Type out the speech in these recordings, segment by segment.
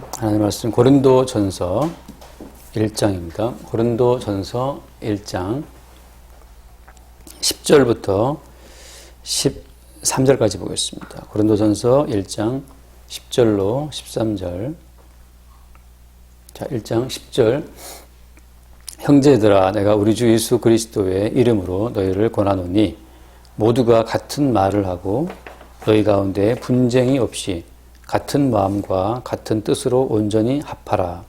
하나님 말씀 고린도전서 1장입니다. 고린도전서 1장 10절부터 13절까지 보겠습니다. 고린도전서 1장 10절로 13절. 자, 1장 10절. 형제들아, 내가 우리 주 예수 그리스도의 이름으로 너희를 권하노니 모두가 같은 말을 하고 너희 가운데 분쟁이 없이 같은 마음과 같은 뜻으로 온전히 합하라.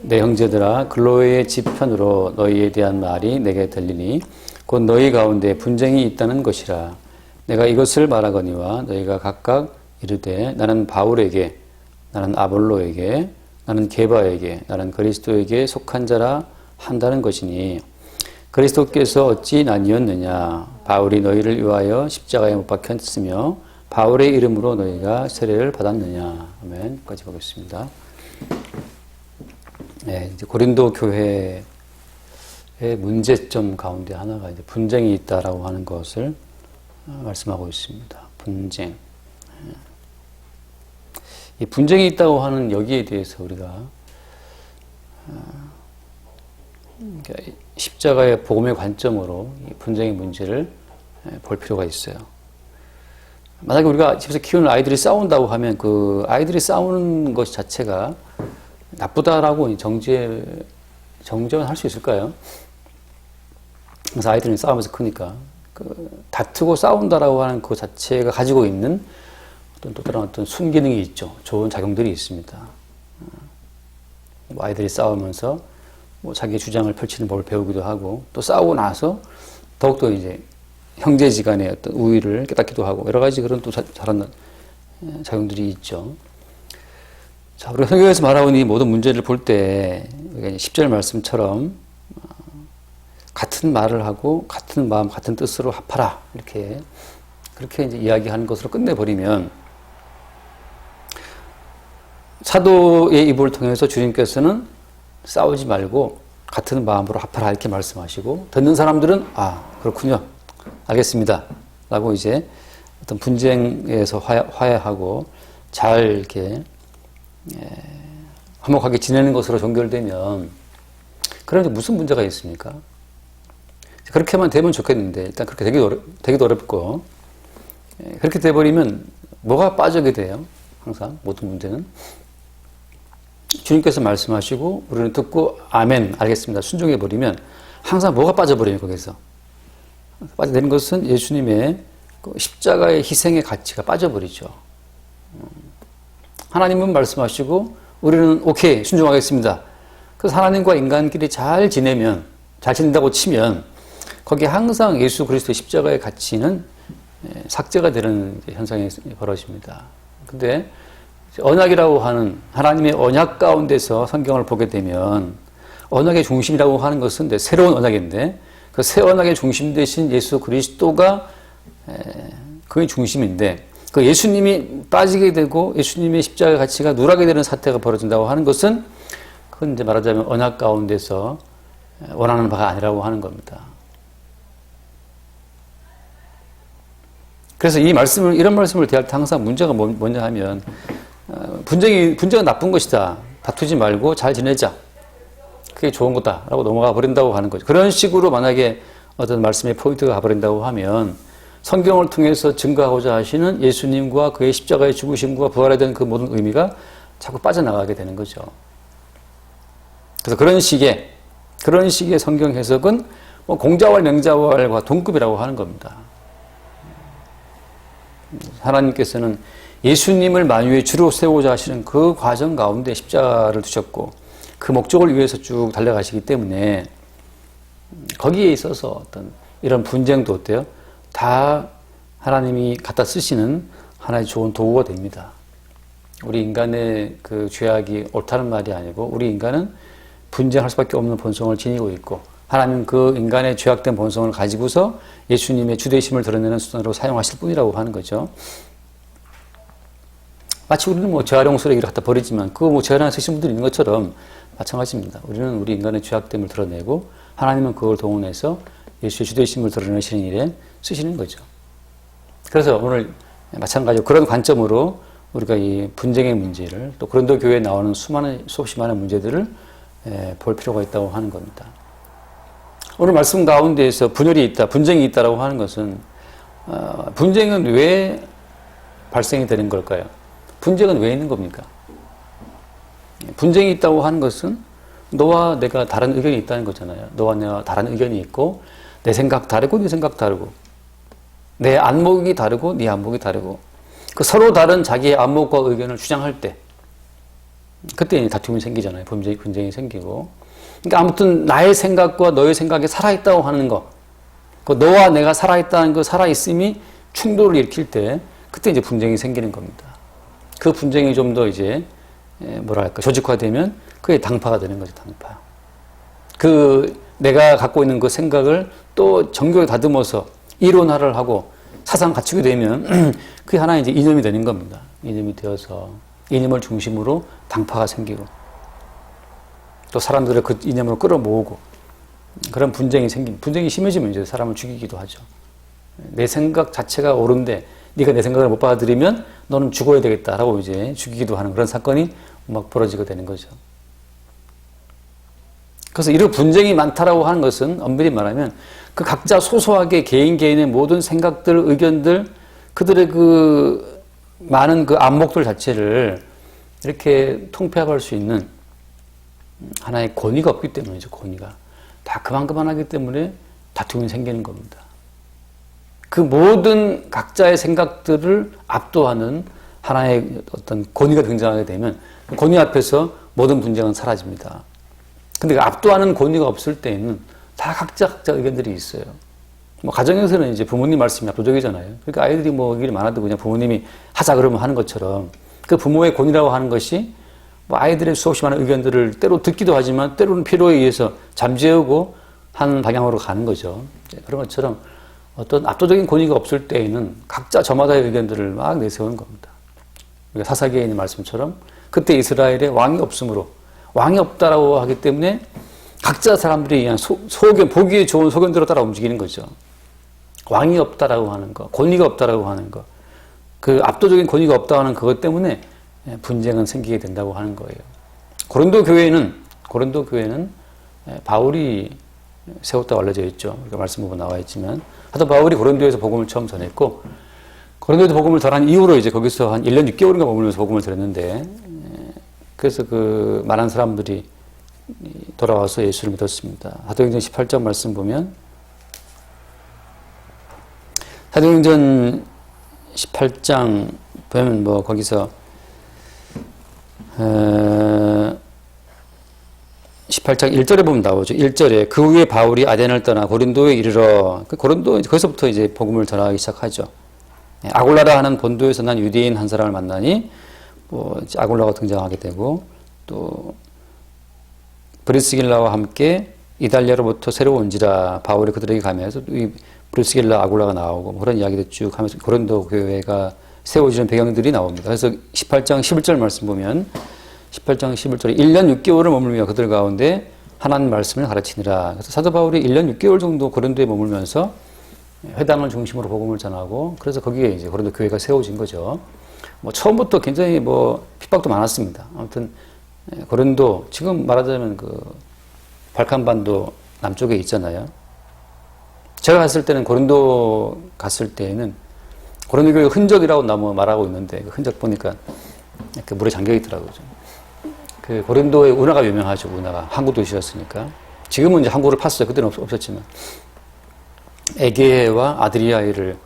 내 형제들아, 글로의 지편으로 너희에 대한 말이 내게 들리니 곧 너희 가운데 분쟁이 있다는 것이라. 내가 이것을 말하거니와 너희가 각각 이르되 나는 바울에게, 나는 아볼로에게, 나는 게바에게, 나는 그리스도에게 속한 자라 한다는 것이니 그리스도께서 어찌 나뉘었느냐. 바울이 너희를 위하여 십자가에 못 박혔으며 바울의 이름으로 너희가 세례를 받았느냐. 아멘. 까지 보겠습니다. 네, 이제 고린도 교회의 문제점 가운데 하나가 이제 분쟁이 있다라고 하는 것을 말씀하고 있습니다. 분쟁. 이 분쟁이 있다고 하는 여기에 대해서 우리가 십자가의 복음의 관점으로 이 분쟁의 문제를 볼 필요가 있어요. 만약에 우리가 집에서 키우는 아이들이 싸운다고 하면 그 아이들이 싸우는 것 자체가 나쁘다라고 정죄는 할 수 있을까요? 그래서 아이들은 싸우면서 크니까 다투고 싸운다라고 하는 그 자체가 가지고 있는 또 다른 어떤 순기능이 있죠. 좋은 작용들이 있습니다. 아이들이 싸우면서 자기 주장을 펼치는 법을 배우기도 하고 또 싸우고 나서 더욱더 이제 형제지간의 어떤 우위를 깨닫기도 하고 여러 가지 그런 또 잘하는 작용들이 있죠. 자, 우리가 성경에서 말하고 있는 이 모든 문제를 볼 때 10절 말씀처럼 같은 말을 하고 같은 마음, 같은 뜻으로 합하라 그렇게 이제 이야기하는 것으로 끝내버리면 사도의 입을 통해서 주님께서는 싸우지 말고 같은 마음으로 합하라 이렇게 말씀하시고 듣는 사람들은 그렇군요. 알겠습니다. 라고 이제 어떤 분쟁에서 화해하고 잘 이렇게 화목하게 지내는 것으로 종결되면 그런데 무슨 문제가 있습니까? 그렇게만 되면 좋겠는데 일단 그렇게 되기도 어렵고 그렇게 돼버리면 뭐가 빠지게 돼요? 항상 모든 문제는 주님께서 말씀하시고 우리는 듣고 아멘 알겠습니다 순종해버리면 항상 뭐가 빠져버려요? 거기서 빠져내는 것은 예수님의 십자가의 희생의 가치가 빠져버리죠. 하나님은 말씀하시고 우리는 오케이 순종하겠습니다. 그래서 하나님과 인간끼리 잘 지낸다고 치면 거기에 항상 예수 그리스도의 십자가의 가치는 삭제가 되는 현상이 벌어집니다. 근데 언약이라고 하는 하나님의 언약 가운데서 성경을 보게 되면 언약의 중심이라고 하는 것은 새로운 언약인데 그 새 언약의 중심 되신 예수 그리스도가 그게 중심인데 그 예수님이 빠지게 되고 예수님의 십자가의 가치가 누락이 되는 사태가 벌어진다고 하는 것은 그건 이제 말하자면 언약 가운데서 원하는 바가 아니라고 하는 겁니다. 그래서 이런 말씀을 대할 때 항상 문제가 뭐냐 하면 분쟁은 나쁜 것이다. 다투지 말고 잘 지내자. 그게 좋은 거다라고 넘어가 버린다고 하는 거죠. 그런 식으로 만약에 어떤 말씀의 포인트가 가버린다고 하면 성경을 통해서 증거하고자 하시는 예수님과 그의 십자가의 죽으심과 부활에 대한 그 모든 의미가 자꾸 빠져나가게 되는 거죠. 그래서 그런 식의 성경 해석은 공자왈 맹자왈과 동급이라고 하는 겁니다. 하나님께서는 예수님을 만유의 주로 세우고자 하시는 그 과정 가운데 십자가를 두셨고 그 목적을 위해서 쭉 달려가시기 때문에 거기에 있어서 어떤 이런 분쟁도 어때요? 다 하나님이 갖다 쓰시는 하나의 좋은 도구가 됩니다. 우리 인간의 그 죄악이 옳다는 말이 아니고 우리 인간은 분쟁할 수밖에 없는 본성을 지니고 있고 하나님은 그 인간의 죄악된 본성을 가지고서 예수님의 주되심을 드러내는 수단으로 사용하실 뿐이라고 하는 거죠. 마치 우리는 재활용 쓰레기를 갖다 버리지만 그거 재활용에 쓰신 분들이 있는 것처럼 마찬가지입니다. 우리는 우리 인간의 죄악됨을 드러내고 하나님은 그걸 동원해서 예수의 주되심을 드러내시는 일에 쓰시는 거죠. 그래서 오늘 마찬가지로 그런 관점으로 우리가 이 분쟁의 문제를 또 고린도 교회에 나오는 수없이 많은 문제들을 볼 필요가 있다고 하는 겁니다. 오늘 말씀 가운데에서 분열이 있다, 분쟁이 있다라고 하는 것은 분쟁은 왜 발생이 되는 걸까요? 분쟁은 왜 있는 겁니까? 분쟁이 있다고 하는 것은 너와 내가 다른 의견이 있다는 거잖아요. 너와 내가 다른 의견이 있고 내 생각 다르고 네 생각 다르고 내 안목이 다르고 네 안목이 다르고 그 서로 다른 자기의 안목과 의견을 주장할 때 그때 다툼이 생기잖아요. 분쟁이 생기고 그러니까 아무튼 나의 생각과 너의 생각이 살아있다고 하는 거 그 너와 내가 살아있다는 그 살아있음이 충돌을 일으킬 때 그때 이제 분쟁이 생기는 겁니다. 그 분쟁이 좀 더 이제 뭐랄까 조직화되면 그게 당파가 되는 거죠. 당파. 그 내가 갖고 있는 그 생각을 또 정교하게 다듬어서 이론화를 하고 사상 갖추게 되면 그게 하나의 이제 이념이 되는 겁니다. 이념이 되어서 이념을 중심으로 당파가 생기고 또 사람들을 그 이념으로 끌어모으고 그런 분쟁이 심해지면 이제 사람을 죽이기도 하죠. 내 생각 자체가 옳은데 네가 내 생각을 못 받아들이면 너는 죽어야 되겠다라고 이제 죽이기도 하는 그런 사건이 막 벌어지게 되는 거죠. 그래서 이런 분쟁이 많다라고 하는 것은 엄밀히 말하면 그 각자 소소하게 개인의 모든 생각들, 의견들, 그들의 그 많은 그 안목들 자체를 이렇게 통폐합할 수 있는 하나의 권위가 없기 때문이죠. 권위가 다 그만하기 때문에 다툼이 생기는 겁니다. 그 모든 각자의 생각들을 압도하는 하나의 어떤 권위가 등장하게 되면 그 권위 앞에서 모든 분쟁은 사라집니다. 근데 그 압도하는 권위가 없을 때에는 다 각자 의견들이 있어요. 뭐 가정에서는 이제 부모님 말씀이 압도적이잖아요. 그러니까 아이들이 뭐 의견이 많아도 그냥 부모님이 하자 그러면 하는 것처럼 그 부모의 권위라고 하는 것이 뭐 아이들의 수없이 많은 의견들을 때로 듣기도 하지만 때로는 필요에 의해서 잠재우고 하는 방향으로 가는 거죠. 그런 것처럼 어떤 압도적인 권위가 없을 때에는 각자 저마다의 의견들을 막 내세우는 겁니다. 그러니까 사사기에 있는 말씀처럼 그때 이스라엘에 왕이 없으므로 왕이 없다라고 하기 때문에 각자 사람들이 그냥 소견, 보기에 좋은 소견대로 따라 움직이는 거죠. 왕이 없다라고 하는 거, 권위가 없다라고 하는 거, 그 압도적인 권위가 없다고 하는 그것 때문에 분쟁은 생기게 된다고 하는 거예요. 고린도 교회는 바울이 세웠다고 알려져 있죠. 그러니까 말씀 부분 나와 있지만 하여튼 바울이 고린도에서 복음을 처음 전했고 고린도에서 복음을 전한 이후로 이제 거기서 한 1년 6개월인가 머물면서 복음을 전했는데 그래서 그 많은 사람들이 돌아와서 예수를 믿었습니다. 사도행전 18장 말씀 보면 사도행전 18장 보면 뭐 거기서 18장 1절에 보면 나오죠. 1절에 그 후에 바울이 아덴을 떠나 고린도에 이르러 고린도 거기서부터 이제 복음을 전하기 시작하죠. 아골라라 하는 본도에서 난 유대인 한 사람을 만나니 뭐 아골라가 등장하게 되고 또 브리스길라와 함께 이달리아로부터 새로 온지라 바울이 그들에게 가면서 이 브리스길라 아골라가 나오고 뭐 그런 이야기를 쭉 하면서 고린도 교회가 세워지는 배경들이 나옵니다. 그래서 18장 11절 말씀 보면 18장 11절에 1년 6개월을 머물며 그들 가운데 하나님 말씀을 가르치니라. 그래서 사도 바울이 1년 6개월 정도 고린도에 머물면서 회당을 중심으로 복음을 전하고 그래서 거기에 이제 고린도 교회가 세워진 거죠. 뭐 처음부터 굉장히 뭐 핍박도 많았습니다. 아무튼 고린도 지금 말하자면 그 발칸반도 남쪽에 있잖아요. 제가 갔을 때는 고린도 갔을 때에는 고린도 교회 흔적이라고 나무 말하고 있는데 그 흔적 보니까 이렇게 물에 잠겨 있더라고요. 그 고린도의 운하가 유명하죠. 운하가 항구 도시였으니까. 지금은 이제 항구를 팠어요. 그때는 없었지만 에게해와 아드리아해를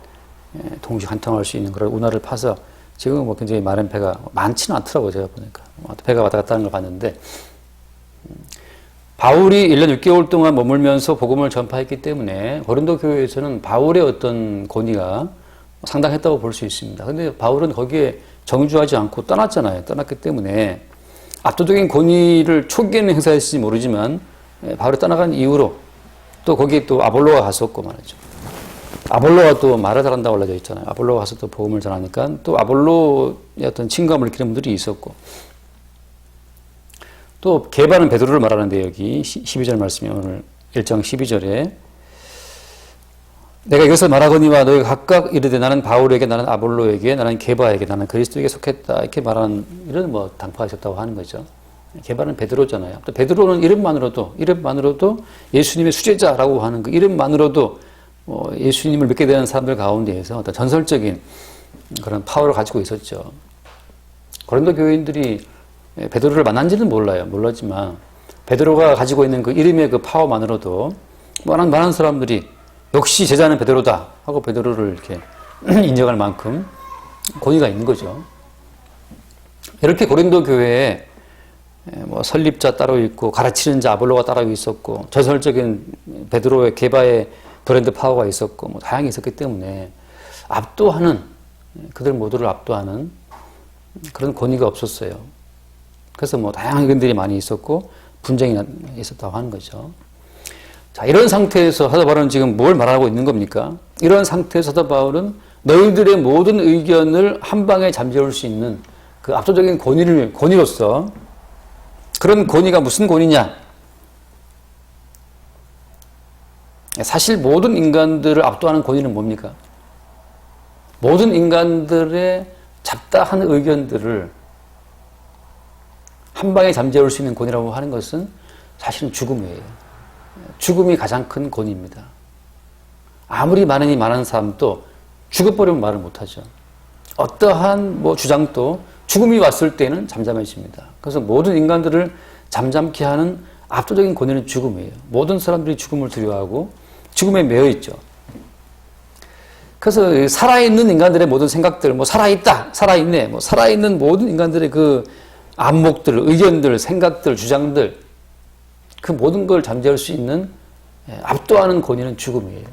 동시에 관통할 수 있는 그런 운하를 파서 지금은 뭐 굉장히 많은 배가 많지는 않더라고요. 제가 보니까 배가 왔다 갔다 하는 걸 봤는데 바울이 1년 6개월 동안 머물면서 복음을 전파했기 때문에 고린도 교회에서는 바울의 어떤 권위가 상당했다고 볼 수 있습니다. 근데 바울은 거기에 정주하지 않고 떠났잖아요. 떠났기 때문에 압도적인 권위를 초기에는 행사했을지 모르지만 바울이 떠나간 이후로 또 거기에 또 아볼로가 갔었고 말이죠. 아볼로가 또 말을 잘한다고 알려져 있잖아요. 아볼로가 가서 또 복음을 전하니까 또 아볼로의 어떤 친감을 느끼는 분들이 있었고 또 게바는 베드로를 말하는데 여기 12절 말씀이 오늘 1장 12절에 내가 이것을 말하거니와 너희가 각각 이르되 나는 바울에게, 나는 아볼로에게, 나는 게바에게, 나는 그리스도에게 속했다. 이렇게 말하는 이런 뭐 당파가 있었다고 하는 거죠. 게바는 베드로잖아요. 또 베드로는 이름만으로도 예수님의 수제자라고 하는 그 이름만으로도 예수님을 믿게 되는 사람들 가운데에서 어떤 전설적인 그런 파워를 가지고 있었죠. 고린도 교인들이 베드로를 만난지는 몰랐지만 베드로가 가지고 있는 그 이름의 그 파워만으로도 많은 사람들이 역시 제자는 베드로다 하고 베드로를 이렇게 인정할 만큼 권위가 있는 거죠. 이렇게 고린도 교회에 뭐 설립자 따로 있고 가르치는 자 아볼로가 따로 있었고 전설적인 베드로의 게바의 브랜드 파워가 있었고 뭐 다양히 있었기 때문에 그들 모두를 압도하는 그런 권위가 없었어요. 그래서 뭐 다양한 의견들이 많이 있었고 분쟁이 있었다고 하는 거죠. 자, 이런 상태에서 사도 바울은 지금 뭘 말하고 있는 겁니까? 이런 상태에서 사도 바울은 너희들의 모든 의견을 한 방에 잠재울 수 있는 그 압도적인 권위로서 그런 권위가 무슨 권위냐? 사실 모든 인간들을 압도하는 권위는 뭡니까? 모든 인간들의 잡다한 의견들을 한 방에 잠재울 수 있는 권위라고 하는 것은 사실은 죽음이에요. 죽음이 가장 큰 권위입니다. 아무리 많은 사람도 죽어버리면 말을 못하죠. 어떠한 주장도 죽음이 왔을 때는 잠잠해집니다. 그래서 모든 인간들을 잠잠케 하는 압도적인 권위는 죽음이에요. 모든 사람들이 죽음을 두려워하고 죽음에 매여 있죠. 그래서 살아있는 인간들의 모든 생각들, 살아있다, 살아있네, 살아있는 모든 인간들의 그 안목들, 의견들, 생각들, 주장들, 그 모든 걸 잠재울 수 있는 압도하는 권위는 죽음이에요.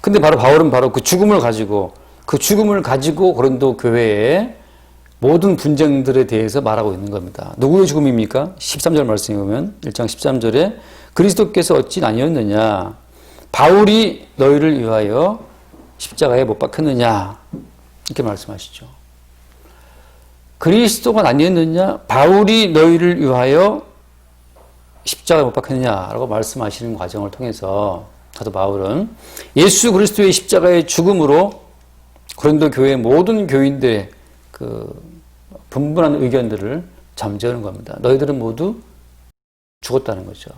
근데 바울은 그 죽음을 가지고 고린도 교회의 모든 분쟁들에 대해서 말하고 있는 겁니다. 누구의 죽음입니까? 13절 말씀에 보면 1장 13절에 그리스도께서 어찌 아니었느냐? 바울이 너희를 위하여 십자가에 못 박혔느냐? 이렇게 말씀하시죠. 그리스도가 아니었느냐? 바울이 너희를 위하여 십자가에 못 박혔느냐라고 말씀하시는 과정을 통해서 사도 바울은 예수 그리스도의 십자가의 죽음으로 고린도 교회의 모든 교인들의 그 분분한 의견들을 잠재우는 겁니다. 너희들은 모두 죽었다는 거죠.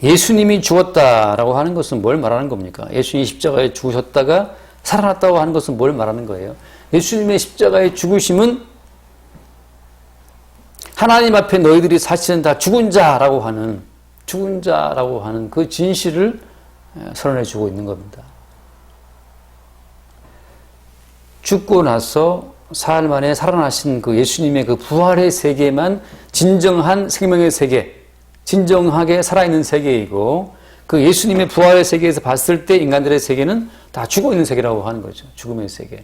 예수님이 죽었다라고 하는 것은 뭘 말하는 겁니까? 예수님이 십자가에 죽으셨다가 살아났다고 하는 것은 뭘 말하는 거예요? 예수님의 십자가의 죽으심은 하나님 앞에 너희들이 사실은 다 죽은 자라고 하는 그 진실을 선언해 주고 있는 겁니다. 죽고 나서 사흘 만에 살아나신 그 예수님의 그 부활의 세계만 진정한 생명의 세계, 진정하게 살아있는 세계이고 그 예수님의 부활의 세계에서 봤을 때 인간들의 세계는 다 죽어있는 세계라고 하는 거죠. 죽음의 세계.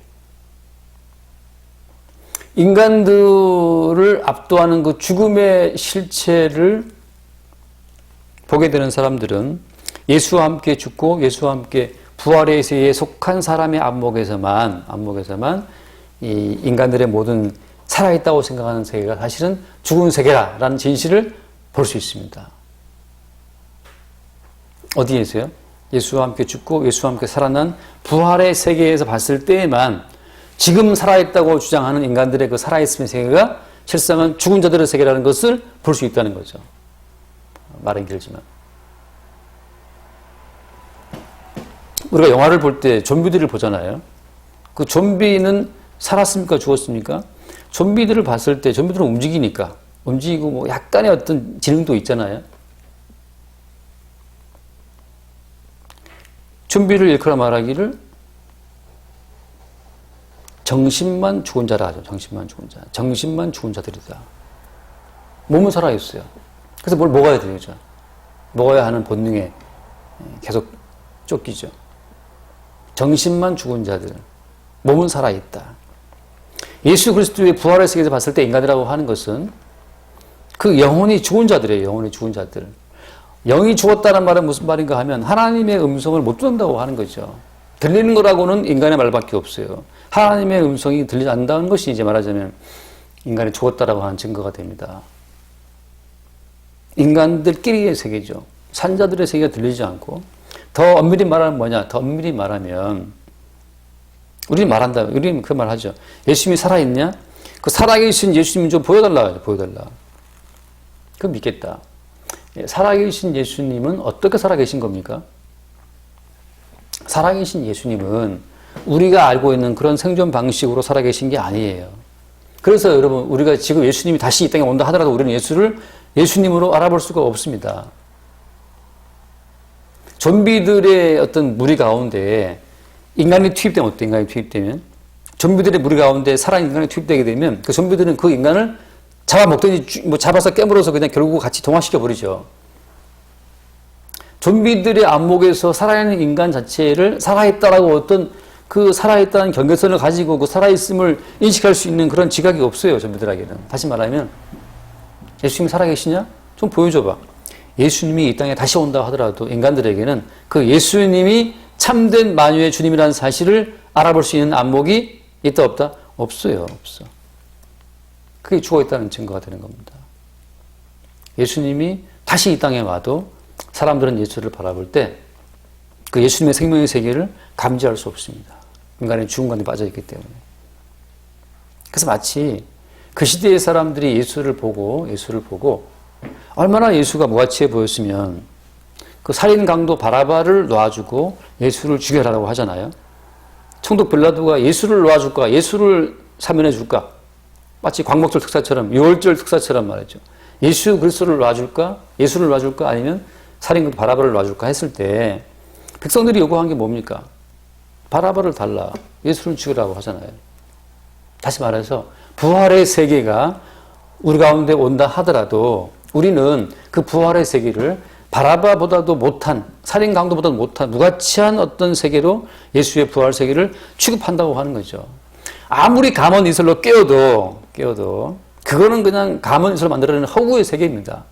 인간들을 압도하는 그 죽음의 실체를 보게 되는 사람들은 예수와 함께 죽고 예수와 함께 부활의 세계에 속한 사람의 안목에서만 이 인간들의 모든 살아있다고 생각하는 세계가 사실은 죽은 세계라는 진실을 볼 수 있습니다. 어디에서요? 예수와 함께 죽고 예수와 함께 살아난 부활의 세계에서 봤을 때에만 지금 살아있다고 주장하는 인간들의 그 살아있음의 세계가 실상은 죽은 자들의 세계라는 것을 볼 수 있다는 거죠. 말은 길지만. 우리가 영화를 볼 때 좀비들을 보잖아요. 그 좀비는 살았습니까? 죽었습니까? 좀비들을 봤을 때 좀비들은 움직이고 약간의 어떤 지능도 있잖아요. 좀비를 일컬어 말하기를 정신만 죽은 자라 하죠. 정신만 죽은 자들이다. 몸은 살아있어요. 그래서 뭘 먹어야 되죠. 먹어야 하는 본능에 계속 쫓기죠. 정신만 죽은 자들, 몸은 살아있다. 예수 그리스도의 부활의 세계에서 봤을 때 인간이라고 하는 것은 그 영혼이 죽은 자들이에요. 영혼이 죽은 자들. 영이 죽었다는 말은 무슨 말인가 하면 하나님의 음성을 못 듣는다고 하는 거죠. 들리는 거라고는 인간의 말밖에 없어요. 하나님의 음성이 들리지 않는다는 것이 이제 말하자면 인간이 죽었다라고 하는 증거가 됩니다. 인간들끼리의 세계죠. 산자들의 세계가 들리지 않고, 더 엄밀히 말하면 뭐냐? 더 엄밀히 말하면, 우리는 말한다. 우리는 그 말 하죠. 예수님이 살아있냐? 그 살아계신 예수님 좀 보여달라. 보여달라. 그럼 믿겠다. 살아계신 예수님은 어떻게 살아계신 겁니까? 살아계신 예수님은 우리가 알고 있는 그런 생존 방식으로 살아계신 게 아니에요. 그래서 여러분, 우리가 지금 예수님이 다시 이 땅에 온다 하더라도 우리는 예수님으로 알아볼 수가 없습니다. 좀비들의 어떤 무리 가운데 인간이 투입되면 어때? 인간이 투입되면? 좀비들의 무리 가운데 살아있는 인간이 투입되게 되면 그 좀비들은 그 인간을 잡아먹더니 뭐 잡아서 깨물어서 그냥 결국 같이 동화시켜버리죠. 좀비들의 안목에서 살아있는 인간 자체를 살아있다라고 어떤 그 살아있다는 경계선을 가지고 그 살아있음을 인식할 수 있는 그런 지각이 없어요. 좀비들에게는. 다시 말하면 예수님이 살아계시냐? 좀 보여줘봐. 예수님이 이 땅에 다시 온다 하더라도 인간들에게는 그 예수님이 참된 만유의 주님이라는 사실을 알아볼 수 있는 안목이 있다 없다? 없어요. 없어. 그게 죽어있다는 증거가 되는 겁니다. 예수님이 다시 이 땅에 와도 사람들은 예수를 바라볼 때 그 예수님의 생명의 세계를 감지할 수 없습니다. 인간의 죽은 가운데 빠져있기 때문에. 그래서 마치 그 시대의 사람들이 예수를 보고 얼마나 예수가 무가치해 보였으면 그 살인 강도 바라바를 놓아주고 예수를 죽여라라고 하잖아요. 총독 빌라도가 예수를 놓아줄까? 예수를 사면해 줄까? 마치 광복절 특사처럼 6월절 특사처럼 말이죠. 예수 그리스도를 놔줄까? 예수를 놔줄까? 아니면 살인강 바라바를 놔줄까? 했을 때 백성들이 요구한 게 뭡니까? 바라바를 달라. 예수를 죽이라고 하잖아요. 다시 말해서 부활의 세계가 우리 가운데 온다 하더라도 우리는 그 부활의 세계를 바라바보다도 못한, 살인 강도보다도 못한 무가치한 어떤 세계로 예수의 부활 세계를 취급한다고 하는 거죠. 아무리 가문이슬로 깨어도 그거는 그냥 가문이슬로 만들어내는 허구의 세계입니다.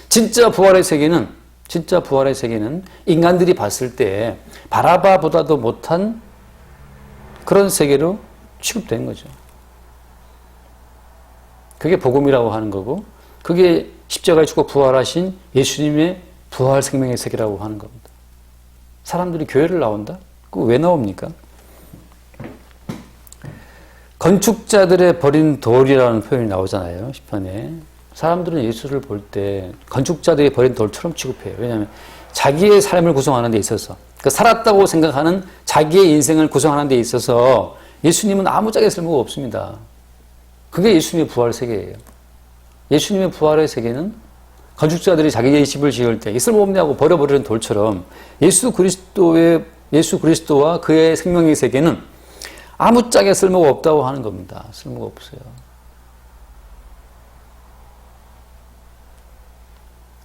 진짜 부활의 세계는 인간들이 봤을 때 바라바보다도 못한 그런 세계로 취급된 거죠. 그게 복음이라고 하는 거고, 그게 십자가에 죽고 부활하신 예수님의 부활 생명의 세계라고 하는 겁니다. 사람들이 교회를 나온다? 그거 왜 나옵니까? 건축자들의 버린 돌이라는 표현이 나오잖아요. 시편에. 사람들은 예수를 볼 때 건축자들이 버린 돌처럼 취급해요. 왜냐하면 자기의 삶을 구성하는 데 있어서, 그 살았다고 생각하는 자기의 인생을 구성하는 데 있어서 예수님은 아무짝에 쓸모가 없습니다. 그게 예수님의 부활 세계예요. 예수님의 부활의 세계는 건축자들이 자기의 집을 지을 때 쓸모없냐고 버려버리는 돌처럼 예수 그리스도와 그의 생명의 세계는 아무짝에 쓸모가 없다고 하는 겁니다. 쓸모가 없어요.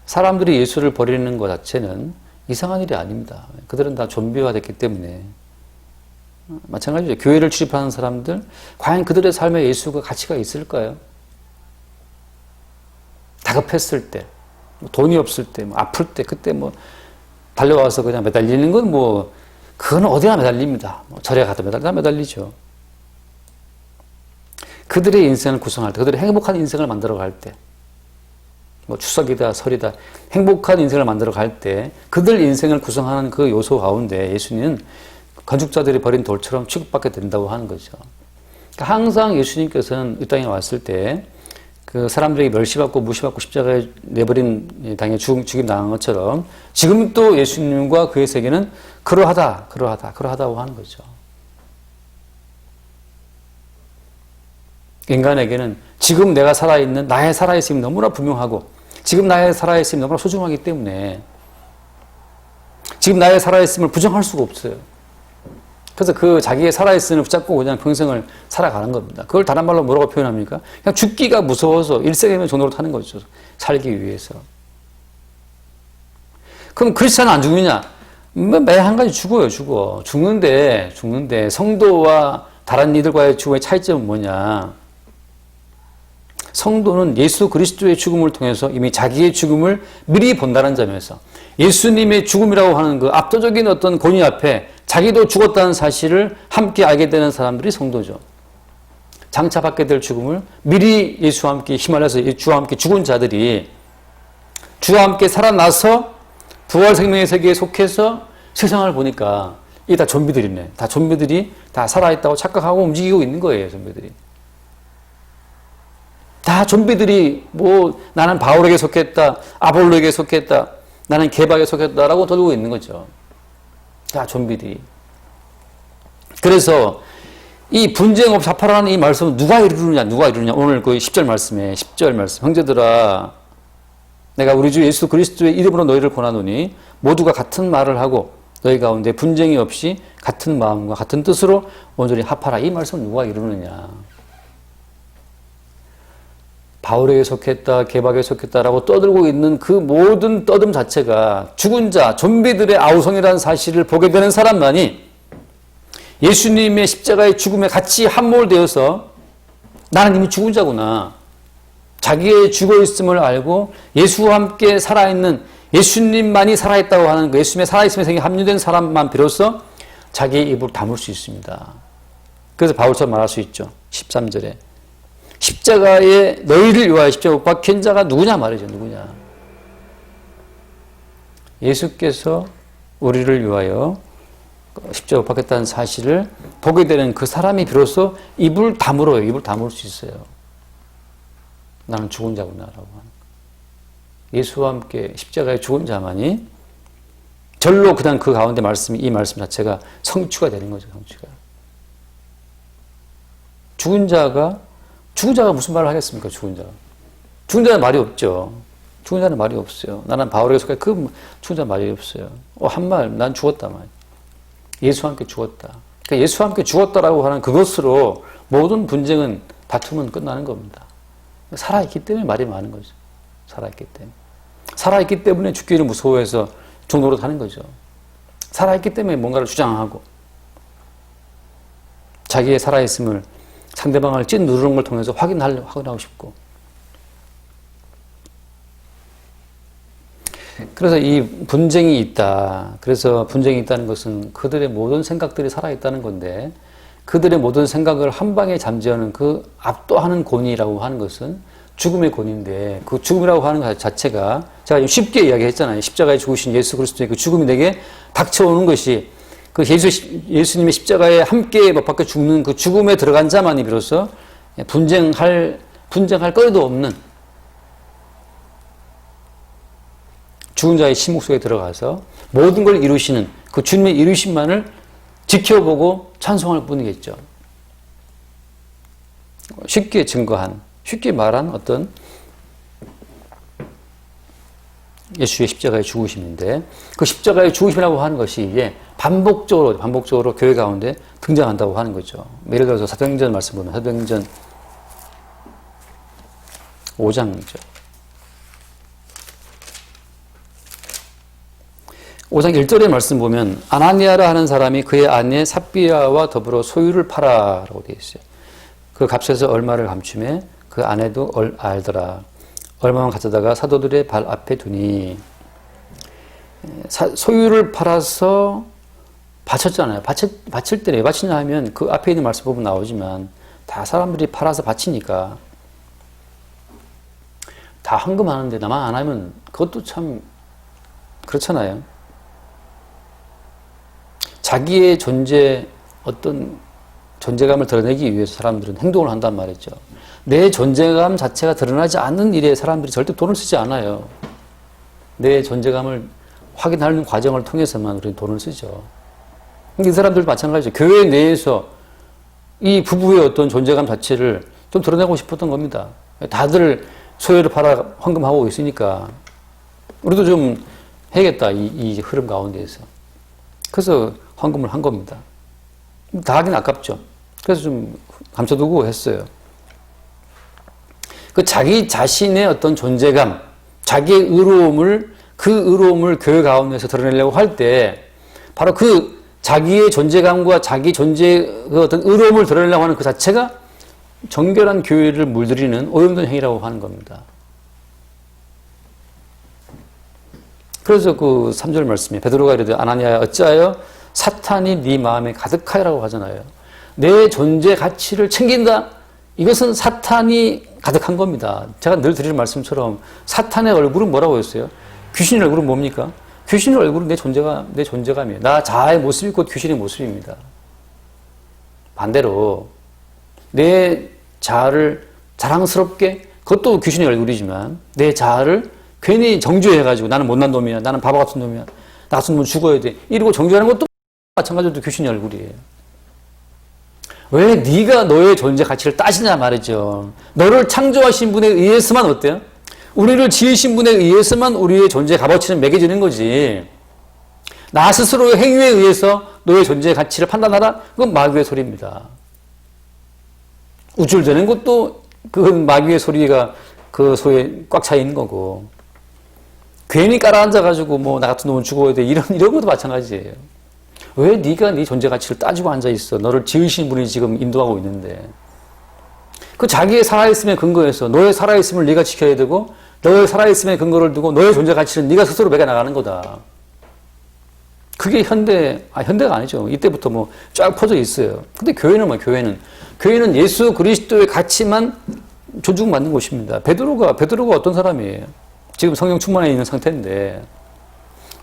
사람들이 예수를 버리는 것 자체는 이상한 일이 아닙니다. 그들은 다 좀비화됐기 때문에. 마찬가지죠. 교회를 출입하는 사람들, 과연 그들의 삶에 예수가 가치가 있을까요? 다급했을 때, 돈이 없을 때, 아플 때, 그때 달려와서 그냥 매달리는 건 그건 어디나 매달립니다. 절에 가도 매달리죠. 그들의 인생을 구성할 때, 그들의 행복한 인생을 만들어 갈 때, 추석이다, 설이다, 행복한 인생을 만들어 갈 때, 그들 인생을 구성하는 그 요소 가운데 예수님은 건축자들이 버린 돌처럼 취급받게 된다고 하는 거죠. 그러니까 항상 예수님께서는 이 땅에 왔을 때, 그 사람들에게 멸시받고 무시받고 십자가에 내버린 당에 죽임 당한 것처럼 지금 또 예수님과 그의 세계는 그러하다고 하는 거죠. 인간에게는 지금 내가 살아있는 나의 살아있음이 너무나 분명하고 지금 나의 살아있음이 너무나 소중하기 때문에 지금 나의 살아있음을 부정할 수가 없어요. 그래서 그 자기의 살아있음을 붙잡고 그냥 평생을 살아가는 겁니다. 그걸 다른 말로 뭐라고 표현합니까? 그냥 죽기가 무서워서 일생이면 종로를 타는 거죠. 살기 위해서. 그럼 크리스찬은 안 죽느냐? 매 한 가지 죽어요. 죽는데 성도와 다른 이들과의 죽음의 차이점은 뭐냐? 성도는 예수 그리스도의 죽음을 통해서 이미 자기의 죽음을 미리 본다는 점에서 예수님의 죽음이라고 하는 그 압도적인 어떤 권위 앞에 자기도 죽었다는 사실을 함께 알게 되는 사람들이 성도죠. 장차 받게 될 죽음을 미리 예수와 함께 희말려서 주와 함께 죽은 자들이 주와 함께 살아나서 부활 생명의 세계에 속해서 세상을 보니까 이게 다 좀비들이네. 다 좀비들이 다 살아있다고 착각하고 움직이고 있는 거예요. 좀비들이. 다 좀비들이 뭐 나는 바울에게 속했다. 아볼로에게 속했다. 나는 게바에게 속했다라고 돌고 있는 거죠. 다 좀비들이. 그래서 이 분쟁 없이 화평하라는 이 말씀은 누가 이루느냐. 오늘 그 10절 말씀에 10절 말씀. 형제들아 내가 우리 주 예수 그리스도의 이름으로 너희를 권하노니 모두가 같은 말을 하고 너희 가운데 분쟁이 없이 같은 마음과 같은 뜻으로 온전히 합하라. 이 말씀은 누가 이루느냐. 바울에게 속했다, 게바에게 속했다라고 떠들고 있는 그 모든 떠듬 자체가 죽은 자, 좀비들의 아우성이라는 사실을 보게 되는 사람만이 예수님의 십자가의 죽음에 같이 함몰되어서 나는 이미 죽은 자구나. 자기의 죽어있음을 알고 예수와 함께 살아있는 예수님만이 살아있다고 하는 그 예수님의 살아있음의 생에 합류된 사람만 비로소 자기의 입을 다물 수 있습니다. 그래서 바울처럼 말할 수 있죠. 13절에 십자가에 너희를 위하여 십자가 못 박힌 자가 누구냐 말이죠. 누구냐. 예수께서 우리를 위하여 십자가 못 박혔다는 사실을 보게 되는 그 사람이 비로소 입을 다물어요. 입을 다물 수 있어요. 나는 죽은 자구나라고 하는 거예요. 예수와 함께 십자가에 죽은 자만이 절로 그냥 그 가운데 이 말씀 자체가 성취가 되는 거죠. 성취가. 죽은 자가 무슨 말을 하겠습니까? 죽은 자는 말이 없죠. 죽은 자는 말이 없어요. 나는 바울에게 속해 그 죽은 자는 말이 없어요. 한 말, 난 죽었다 말. 예수와 함께 죽었다. 그러니까 예수와 함께 죽었다라고 하는 그것으로 모든 분쟁은 다툼은 끝나는 겁니다. 살아있기 때문에 말이 많은 거죠. 살아있기 때문에. 살아있기 때문에 죽기를 무서워해서 종로로 하는 거죠. 살아있기 때문에 뭔가를 주장하고 자기의 살아있음을 상대방을 찐 누르는 걸 통해서 확인하고 싶고. 그래서 이 분쟁이 있다. 그래서 분쟁이 있다는 것은 그들의 모든 생각들이 살아있다는 건데 그들의 모든 생각을 한 방에 잠재우는 그 압도하는 권위라고 하는 것은 죽음의 권위인데 그 죽음이라고 하는 것 자체가 제가 쉽게 이야기했잖아요. 십자가에 죽으신 예수 그리스도의 그 죽음이 내게 닥쳐오는 것이 그 예수님의 십자가에 함께 못 박혀 죽는 그 죽음에 들어간 자만이 비로소 분쟁할 거리도 없는 죽은 자의 심목 속에 들어가서 모든 걸 이루시는 그 주님의 이루심만을 지켜보고 찬송할 뿐이겠죠. 쉽게 말한 어떤 예수의 십자가의 죽으심인데 그 십자가의 죽으심이라고 하는 것이 이게 반복적으로 교회 가운데 등장한다고 하는 거죠. 예를 들어서 사도행전 말씀 보면 사도행전 5장이죠. 5장 1절의 말씀 보면 아나니아라 하는 사람이 그의 아내 삽비라와 더불어 소유를 팔아라고 되어 있어요. 그 값에서 얼마를 감추매 그 아내도 알더라. 얼마만 가져다가 사도들의 발 앞에 두니 소유를 팔아서 바쳤잖아요. 바칠 때 왜 바치냐 하면 그 앞에 있는 말씀 보면 나오지만 다 사람들이 팔아서 바치니까 다 헌금하는데 나만 안 하면 그것도 참 그렇잖아요. 자기의 어떤 존재감을 드러내기 위해서 사람들은 행동을 한단 말이죠. 내 존재감 자체가 드러나지 않는 일에 사람들이 절대 돈을 쓰지 않아요. 내 존재감을 확인하는 과정을 통해서만 우리는 돈을 쓰죠. 이 사람들도 마찬가지죠. 교회 내에서 이 부부의 어떤 존재감 자체를 좀 드러내고 싶었던 겁니다. 다들 소유를 팔아 헌금하고 있으니까 우리도 좀 해야겠다. 이 흐름 가운데에서. 그래서 헌금을 한 겁니다. 다 하긴 아깝죠. 그래서 좀 감춰두고 했어요. 그 자기 자신의 어떤 존재감, 자기의 그 의로움을 교회 가운데서 드러내려고 할 때, 바로 그 자기의 존재감과 자기 존재의 그 어떤 의로움을 드러내려고 하는 그 자체가 정결한 교회를 물들이는 오염된 행위라고 하는 겁니다. 그래서 그 3절 말씀에 베드로가 이르되 아나니아야 어찌하여 사탄이 네 마음에 가득하여라고 하잖아요. 내 존재 가치를 챙긴다. 이것은 사탄이 가득한 겁니다. 제가 늘 드리는 말씀처럼 사탄의 얼굴은 뭐라고 했어요? 귀신의 얼굴은 뭡니까? 귀신의 얼굴은 내 존재감이에요. 나 자아의 모습이 곧 귀신의 모습입니다. 반대로 내 자아를 자랑스럽게, 그것도 귀신의 얼굴이지만 내 자아를 괜히 정죄해가지고 나는 못난 놈이야, 나는 바보 같은 놈이야, 나 같은 놈은 죽어야 돼, 이러고 정죄하는 것도 마찬가지로 귀신의 얼굴이에요. 왜 네가 너의 존재 가치를 따지냐 말이죠. 너를 창조하신 분에 의해서만 어때요? 우리를 지으신 분에 의해서만 우리의 존재 값어치는 매겨지는 거지. 나 스스로의 행위에 의해서 너의 존재 가치를 판단하라? 그건 마귀의 소리입니다. 우쭐대는 것도 그 마귀의 소리가 그 소에 꽉 차 있는 거고, 괜히 깔아앉아가지고 뭐 나 같은 놈은 죽어야 돼, 이런 것도 마찬가지예요. 왜 네가 네 존재 가치를 따지고 앉아 있어? 너를 지으신 분이 지금 인도하고 있는데. 그 자기의 살아있음의 근거에서 너의 살아있음을 네가 지켜야 되고, 너의 살아있음의 근거를 두고 너의 존재 가치는 네가 스스로 매겨 나가는 거다. 그게 현대가 아니죠. 이때부터 뭐 쫙 퍼져 있어요. 근데 교회는 뭐, 교회는 예수 그리스도의 가치만 존중받는 곳입니다. 베드로가 어떤 사람이에요? 지금 성령 충만해 있는 상태인데,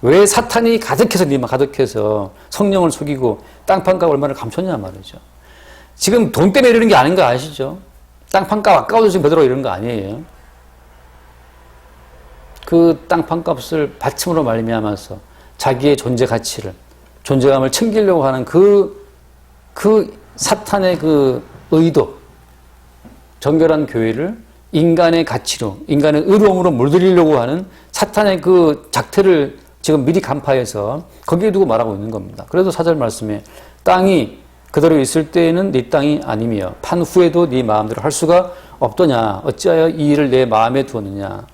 왜 사탄이 가득해서, 니만 가득해서 성령을 속이고 땅판값 얼마나 감췄냐 말이죠. 지금 돈 때문에 이러는 게 아닌 거 아시죠? 땅판값 아까워서 지금 베드로가 이런 거 아니에요. 그 땅판값을 받침으로 말미암아서 자기의 존재 가치를, 존재감을 챙기려고 하는 그 사탄의 그 의도, 정결한 교회를 인간의 가치로, 인간의 의로움으로 물들이려고 하는 사탄의 그 작태를 지금 미리 간파해서 거기에 두고 말하고 있는 겁니다. 그래서 4절 말씀에 땅이 그대로 있을 때에는 네 땅이 아니며 판 후에도 네 마음대로 할 수가 없더냐. 어찌하여 이 일을 내 마음에 두었느냐.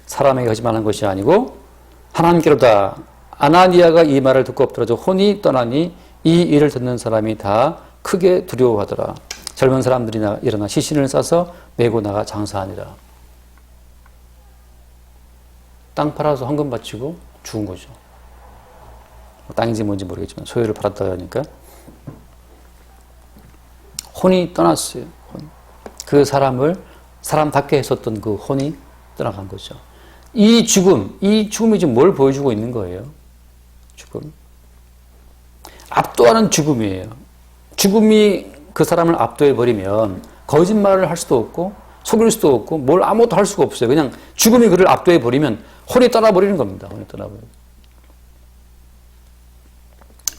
사람에게 거짓말한 것이 아니고 하나님께로다. 아나니아가 이 말을 듣고 엎드러져 혼이 떠나니 이 일을 듣는 사람이 다 크게 두려워하더라. 젊은 사람들이 일어나 시신을 싸서 메고 나가 장사하니라. 땅 팔아서 헌금 바치고 죽은 거죠. 땅인지 뭔지 모르겠지만 소유를 팔았다 하니까 혼이 떠났어요. 그 사람답게 했었던 그 혼이 떠나간 거죠. 이 죽음이 지금 뭘 보여주고 있는 거예요? 죽음. 압도하는 죽음이에요. 죽음이 그 사람을 압도해버리면 거짓말을 할 수도 없고 속일 수도 없고 뭘 아무것도 할 수가 없어요. 그냥 죽음이 그를 압도해버리면 혼이 떠나버리는 겁니다. 혼이 떠나버리는.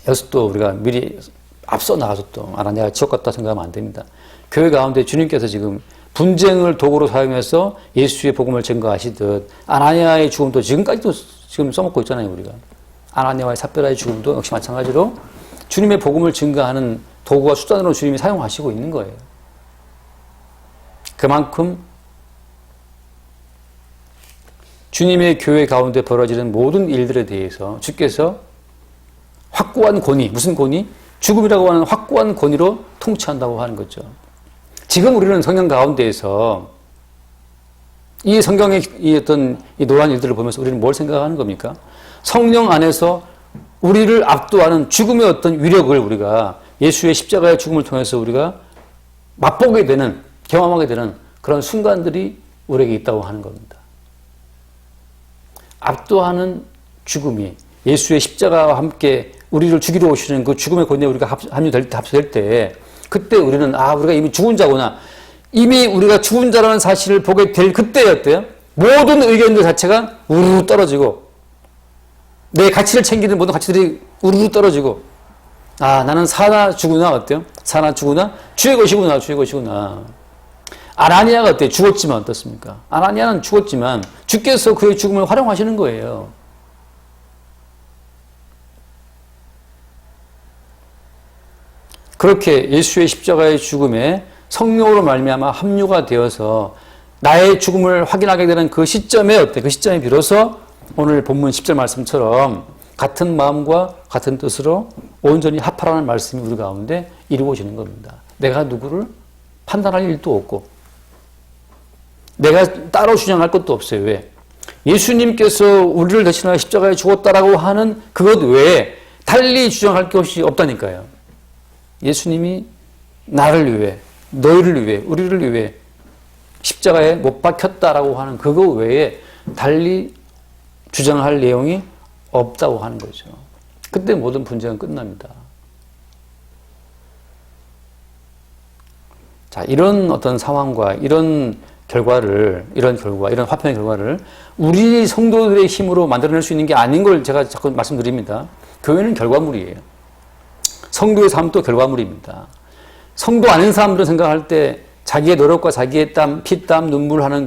여기서 또 우리가 미리 앞서 나가서 또 아나니아가 지옥 같다 생각하면 안 됩니다. 교회 가운데 주님께서 지금 분쟁을 도구로 사용해서 예수의 복음을 증거하시듯 아나니아의 죽음도 지금까지도 지금 써먹고 있잖아요. 우리가 아나니아와의 삽비라의 죽음도 역시 마찬가지로 주님의 복음을 증거하는 도구와 수단으로 주님이 사용하시고 있는 거예요. 그만큼 주님의 교회 가운데 벌어지는 모든 일들에 대해서 주께서 확고한 권위, 무슨 권위? 죽음이라고 하는 확고한 권위로 통치한다고 하는 거죠. 지금 우리는 성경 가운데에서 이 성경의 이 어떤 이 노란 일들을 보면서 우리는 뭘 생각하는 겁니까? 성령 안에서 우리를 압도하는 죽음의 어떤 위력을 우리가 예수의 십자가의 죽음을 통해서 우리가 맛보게 되는, 경험하게 되는 그런 순간들이 우리에게 있다고 하는 겁니다. 압도하는 죽음이 예수의 십자가와 함께 우리를 죽이러 오시는 그 죽음의 권위에 우리가 합류될 때, 그때 우리는 우리가 이미 죽은 자구나. 이미 우리가 죽은 자라는 사실을 보게 될 그때였대요. 모든 의견들 자체가 우르르 떨어지고 내 가치를 챙기는 모든 가치들이 우르르 떨어지고 나는 사나 죽으나 어때요? 사나 죽으나 주의 것이구나. 주의 것이구나. 아나니아가 어때요? 죽었지만 어떻습니까? 아나니아는 죽었지만 주께서 그의 죽음을 활용하시는 거예요. 그렇게 예수의 십자가의 죽음에 성령으로 말미암아 합류가 되어서 나의 죽음을 확인하게 되는 그 시점에 그 시점에 비로소 오늘 본문 10절 말씀처럼 같은 마음과 같은 뜻으로 온전히 합하라는 말씀이 우리 가운데 이루어지는 겁니다. 내가 누구를 판단할 일도 없고 내가 따로 주장할 것도 없어요. 왜? 예수님께서 우리를 대신하여 십자가에 죽었다라고 하는 그것 외에 달리 주장할 것이 없다니까요. 예수님이 나를 위해 너희를 위해, 우리를 위해 십자가에 못 박혔다라고 하는 그거 외에 달리 주장할 내용이 없다고 하는 거죠. 그때 모든 분쟁은 끝납니다. 자, 이런 어떤 상황과 이런 화평의 결과를 우리 성도들의 힘으로 만들어낼 수 있는 게 아닌 걸 제가 자꾸 말씀드립니다. 교회는 결과물이에요. 성도의 삶도 결과물입니다. 성도 아닌 사람들은 생각할 때 자기의 노력과 자기의 땀, 피땀, 눈물 하는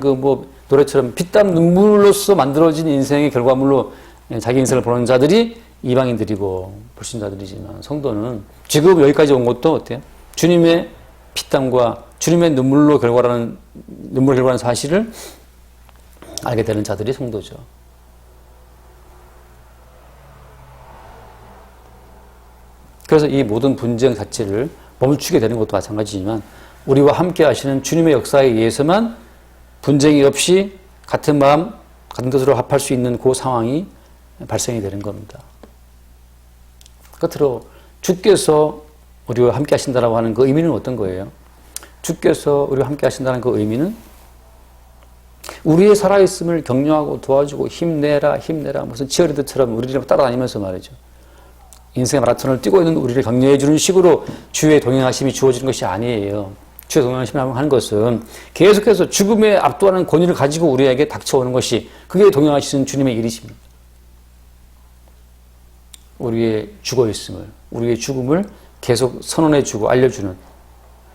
노래처럼 피땀, 눈물로서 만들어진 인생의 결과물로 자기 인생을 보는 자들이 이방인들이고 불신자들이지만 성도는 지금 여기까지 온 것도 어때요? 주님의 피땀과 주님의 눈물로 결과라는 사실을 알게 되는 자들이 성도죠. 그래서 이 모든 분쟁 자체를 멈추게 되는 것도 마찬가지지만 우리와 함께 하시는 주님의 역사에 의해서만 분쟁이 없이 같은 마음, 같은 뜻으로 합할 수 있는 그 상황이 발생이 되는 겁니다. 끝으로 주께서 우리와 함께 하신다라고 하는 그 의미는 어떤 거예요? 주께서 우리와 함께 하신다는 그 의미는 우리의 살아있음을 격려하고 도와주고 힘내라 무슨 치어리더처럼 우리를 따라다니면서 말이죠. 인생의 마라톤을 뛰고 있는 우리를 격려해 주는 식으로 주의 동행하심이 주어지는 것이 아니에요. 주의 동행하심을 하는 것은 계속해서 죽음에 압도하는 권위를 가지고 우리에게 닥쳐오는 것이 그게 동행하시는 주님의 일이십니다. 우리의 죽어있음을, 우리의 죽음을 계속 선언해주고 알려주는,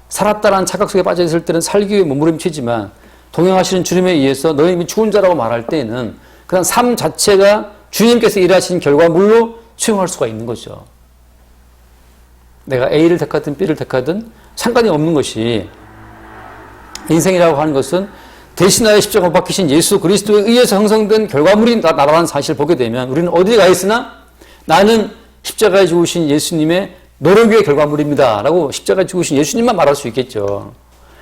살았다라는 착각 속에 빠져있을 때는 살기 위해 몸부림치지만 동행하시는 주님에 의해서 너희 이미 죽은 자라고 말할 때에는 그냥 삶 자체가 주님께서 일하신 결과물로 수용할 수가 있는 거죠. 내가 A를 택하든 B를 택하든 상관이 없는 것이, 인생이라고 하는 것은 대신하여 십자가 못 박히신 예수 그리스도에 의해서 형성된 결과물이 나라는 사실을 보게 되면 우리는 어디에 가 있으나 나는 십자가에 죽으신 예수님의 노력의 결과물입니다 라고 십자가에 죽으신 예수님만 말할 수 있겠죠.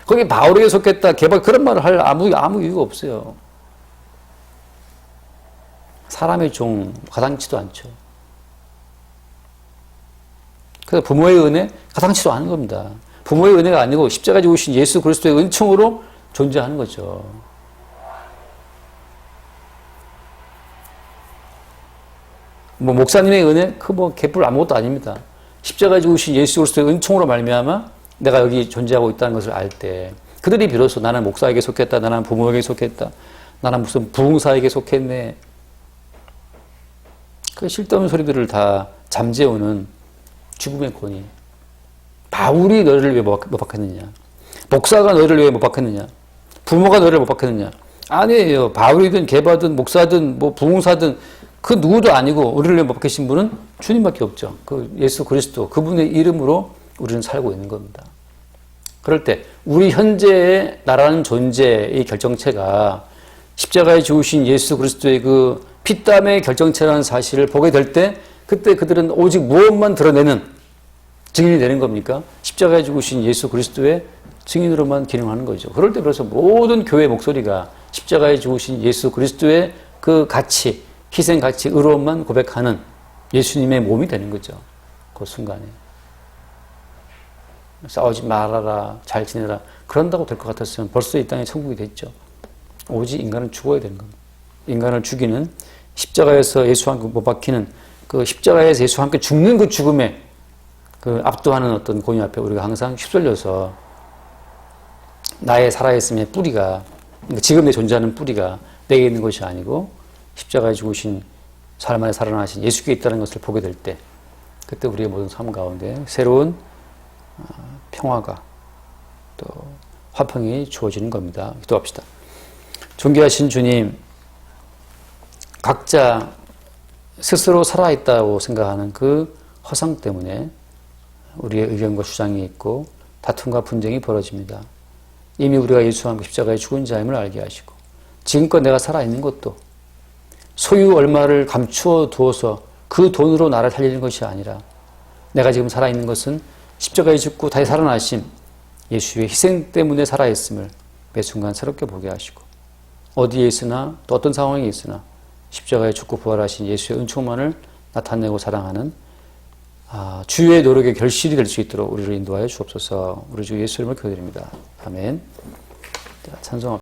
거기 바울에게 속했다, 그런 말을 할 아무 이유가 없어요. 사람의 종 가당치도 않죠. 그래서 부모의 은혜 가당치도 않은 겁니다. 부모의 은혜가 아니고 십자가에 죽으신 예수 그리스도의 은총으로 존재하는 거죠. 목사님의 은혜 개뿔 아무것도 아닙니다. 십자가에 죽으신 예수 그리스도의 은총으로 말미암아 내가 여기 존재하고 있다는 것을 알 때 그들이 비로소 나는 목사에게 속했다, 나는 부모에게 속했다, 나는 무슨 부흥사에게 속했네, 그 쓸데없는 소리들을 다 잠재우는 죽음의 권위. 바울이 너희를 왜 못 박혔느냐? 목사가 너희를 왜 못 박혔느냐? 부모가 너희를 못 박혔느냐? 아니에요. 바울이든 게바든 목사든 부흥사든 그 누구도 아니고 우리를 왜 못 박히신 분은 주님밖에 없죠. 그 예수 그리스도, 그분의 이름으로 우리는 살고 있는 겁니다. 그럴 때 우리 현재의 나라는 존재의 결정체가 십자가에 죽으신 예수 그리스도의 그 피땀의 결정체라는 사실을 보게 될 때 그때 그들은 오직 무엇만 드러내는 증인이 되는 겁니까? 십자가에 죽으신 예수 그리스도의 증인으로만 기능하는 거죠. 그럴 때 그래서 모든 교회의 목소리가 십자가에 죽으신 예수 그리스도의 그 가치, 희생 가치, 의로움만 고백하는 예수님의 몸이 되는 거죠. 그 순간에. 싸우지 말아라, 잘 지내라, 그런다고 될 것 같았으면 벌써 이 땅에 천국이 됐죠. 오직 인간은 죽어야 되는 겁니다. 인간을 죽이는, 십자가에서 예수와 함께 못 박히는, 그 십자가에서 예수와 함께 죽는 그 죽음에 그 압도하는 어떤 권위 앞에 우리가 항상 휩쓸려서 나의 살아있음의 뿌리가, 지금 내 존재하는 뿌리가 내게 있는 것이 아니고 십자가에 죽으신 사람 안에 살아나신 예수께 있다는 것을 보게 될 때 그때 우리의 모든 삶 가운데 새로운 평화가 또 화평이 주어지는 겁니다. 기도합시다. 존귀하신 주님, 각자 스스로 살아있다고 생각하는 그 허상 때문에 우리의 의견과 주장이 있고 다툼과 분쟁이 벌어집니다. 이미 우리가 예수와 함께 십자가에 죽은 자임을 알게 하시고 지금껏 내가 살아있는 것도 소유 얼마를 감추어 두어서 그 돈으로 나를 살리는 것이 아니라 내가 지금 살아있는 것은 십자가에 죽고 다시 살아나신 예수의 희생 때문에 살아있음을 매 순간 새롭게 보게 하시고 어디에 있으나 또 어떤 상황에 있으나 십자가에 죽고 부활하신 예수의 은총만을 나타내고 자랑하는 주의 노력의 결실이 될 수 있도록 우리를 인도하여 주옵소서. 우리 주 예수 이름을 기도드립니다. 아멘. 자, 찬송합니다.